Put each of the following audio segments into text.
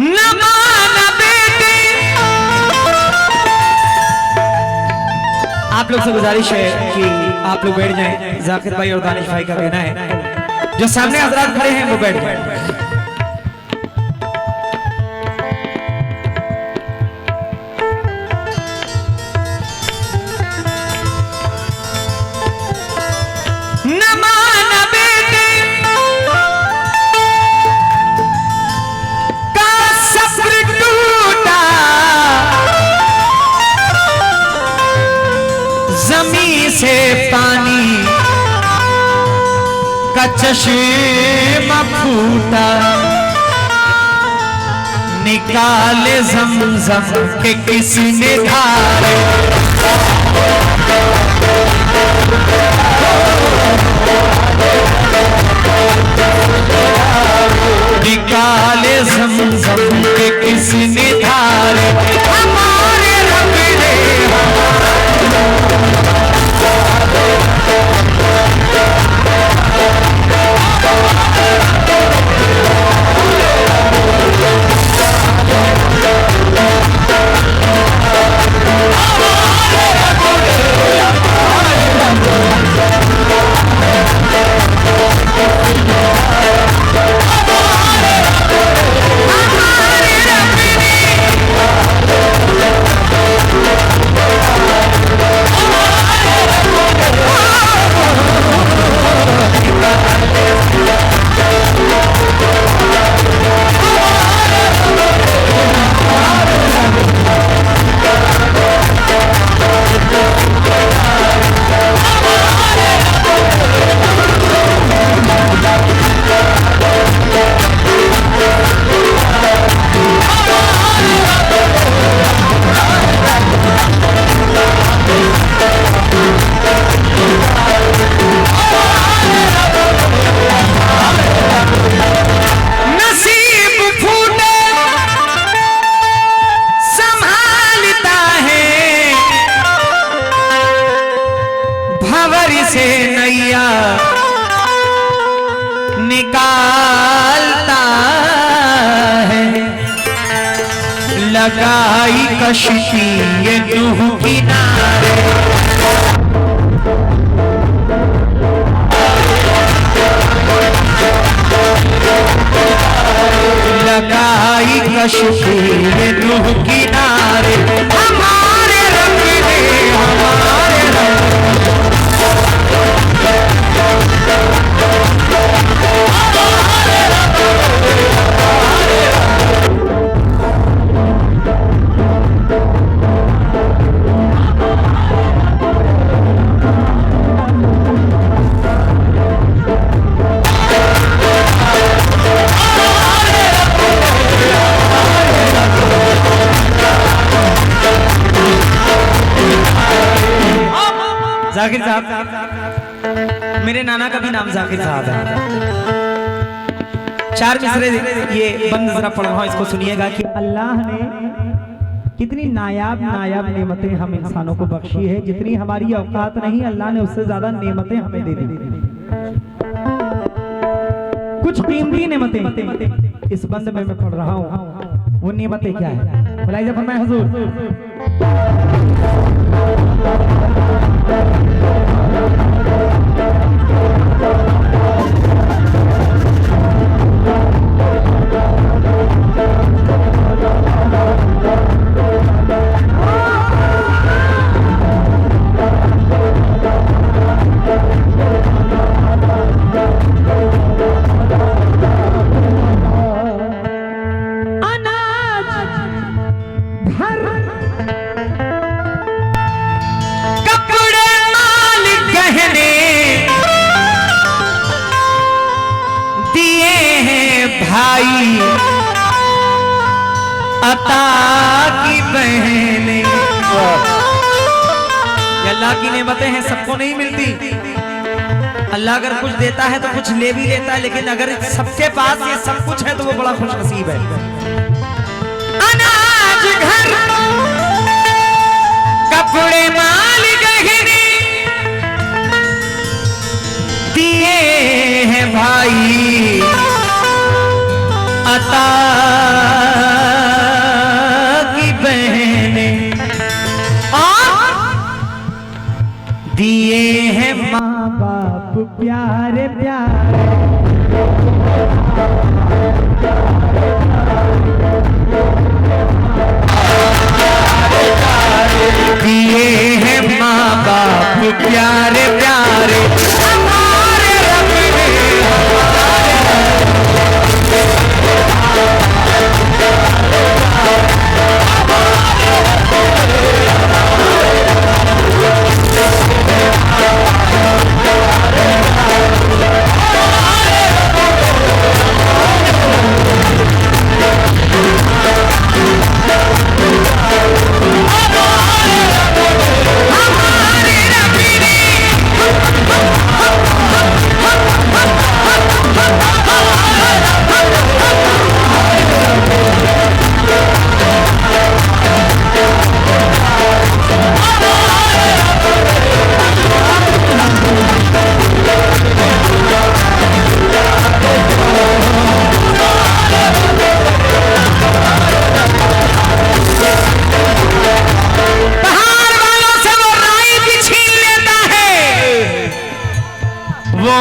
न माना बेटी। आप लोग से गुजारिश है कि आप लोग बैठ जाएं। जाकिर भाई और दानिश भाई का कहना है जो सामने हजरात खड़े हैं वो बैठ जाएं। जमी से पानी का चश्मा फूटा, निकाले ज़मज़म के किसने धारे। निकाले ज़मज़म के किसने धारे। हमारे रब ने से नैया निकालता है। लगाई कश्ती ये नूह किनारे, लगाई कश्ती ये नूह किनारे। हमारे रब ने हमारे जाकिर साहब, मेरे नाना का भी नाम जाकिर साहब है। चार मिसरे ये बंद जरा पढ़ रहा हूं, इसको सुनिएगा कि अल्लाह ने कितनी नायाब नायाब नेमतें हम इंसानों को बख्शी है। जितनी हमारी औकात नहीं, अल्लाह ने उससे ज्यादा नेमतें हमें दे दी। कुछ कीमती नेमतें इस बंद में मैं पढ़ रहा हूँ। वो नेमतें क्या है? बुलाइए फरमाए हुजूर। भाई अता की बहने, अल्लाह की नेमतें हैं, सबको नहीं मिलती। अल्लाह अगर कुछ देता है तो कुछ ले भी लेता है, लेकिन अगर सबके पास ये सब कुछ है तो वो बड़ा खुशनसीब है। अनाज घर कपड़े माल गहने दिए हैं भाई अता प्यारे प्यारे दिए हैं माँ बाप प्यारे प्यारे हमारे रब ने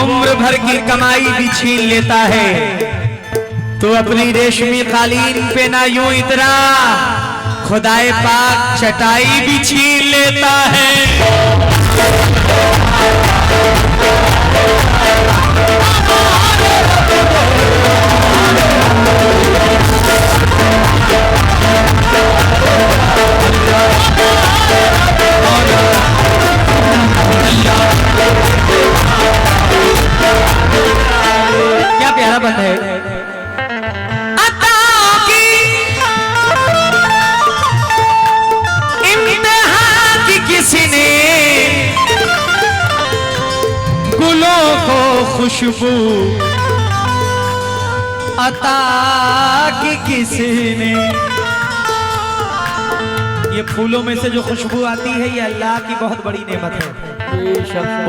उम्र भर की कमाई भी छीन लेता है तो अपनी रेशमी कालीन पे ना यूं इतना खुदाए पाक चटाई भी छीन लेता है। क्या प्यारा बंद है। अता की इम्तिहान की किसी ने गुलों को खुशबू अता की किसी ने। ये फूलों में से जो खुशबू आती है ये अल्लाह की बहुत बड़ी नेमत है।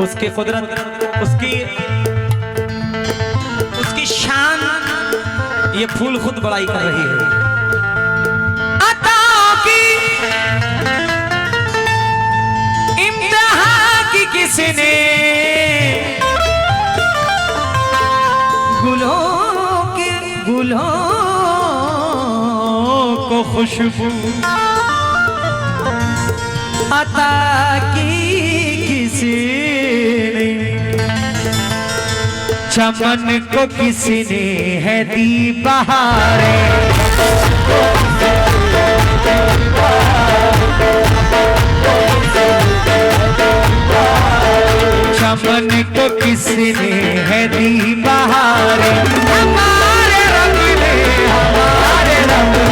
उसकी कुदरत उसकी शान ये फूल खुद बड़ाई कर रही है। अता की इम्तिहान की किसी ने गुलों को खुशबू अता की किसी ने। चमन को किसी ने है दी बहारे चमन को किसी ने है दी बहारे हमारे रब ने हमारे रब ने।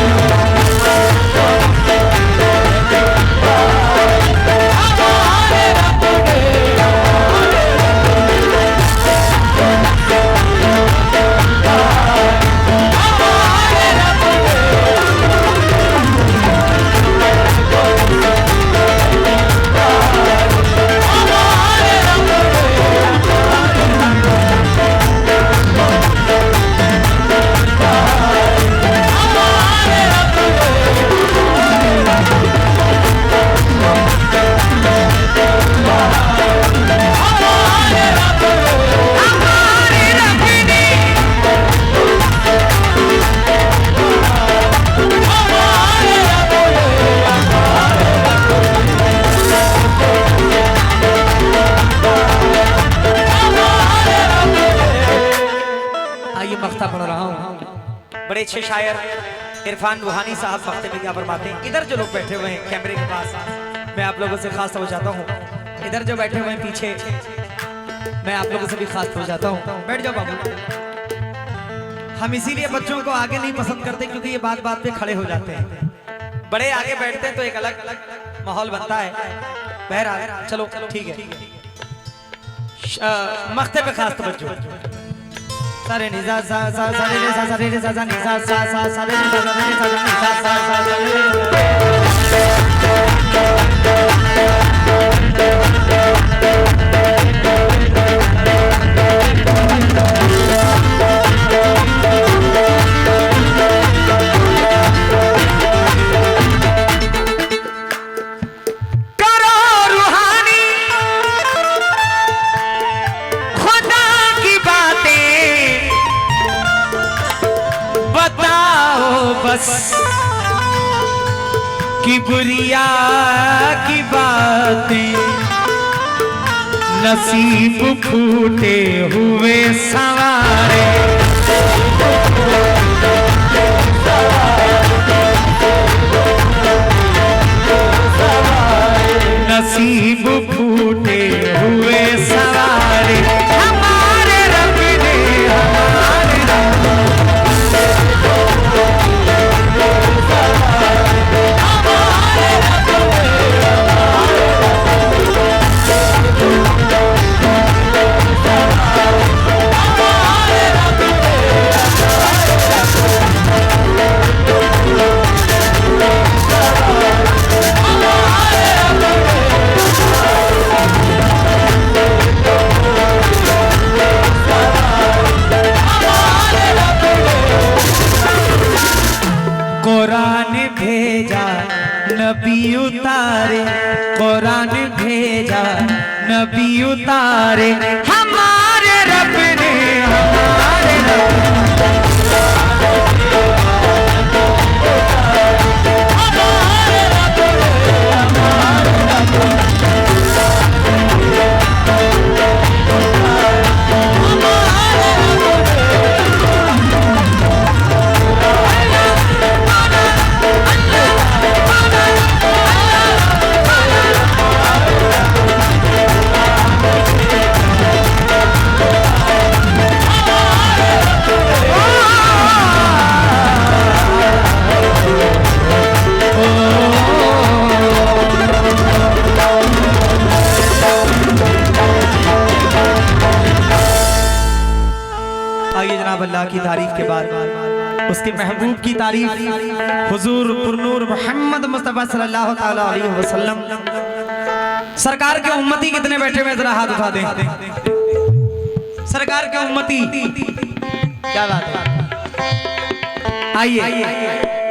पढ़ रहा हूँ। बड़े अच्छे शायर इरफान रूहानी साहब वक्ते में क्या फरमाते हैं। इधर जो लोग बैठे हुए हैं कैमरे के पास मैं आप लोगों से खास हो जाता हूँ। इधर जो बैठे हुए हैं पीछे मैं आप लोगों से भी खास हो जाता हूँ। बैठ जाओ बाबू। हम इसीलिए बच्चों को आगे नहीं पसंद करते क्योंकि ये बात बात पे खड़े हो जाते हैं। बड़े आगे बैठते हैं तो एक अलग अलग माहौल बनता है। बहरहाल चलो ठीक है। मख्ते पे खास तवज्जो। सारे निजा सा सा सारे ने सा सारे ने सा सा निजा सा सा सारे ने सा सारे ने सा सा निजा सा सा करो रूहानी खुद बस किबरिया की बातें नसीब फूटे हुए सवारे। नसीब फूटे हुए सवारे हमारे रब ने हमारे कुरान भेजा नबी उतारे, कुरान भेजा नबी उतारे हमारे रब ने हमारे रब अल्लाह की तारीफ के बाद उसके महबूब की तारीफ हुजूर पुरनूर मोहम्मद मुस्तफा सल्लल्लाहु ताला अलैहि वसल्लम सरकार के उम्मती कितने बैठे हुए जरा हाथ उठा दें। सरकार के उम्मती क्या बात है, आइए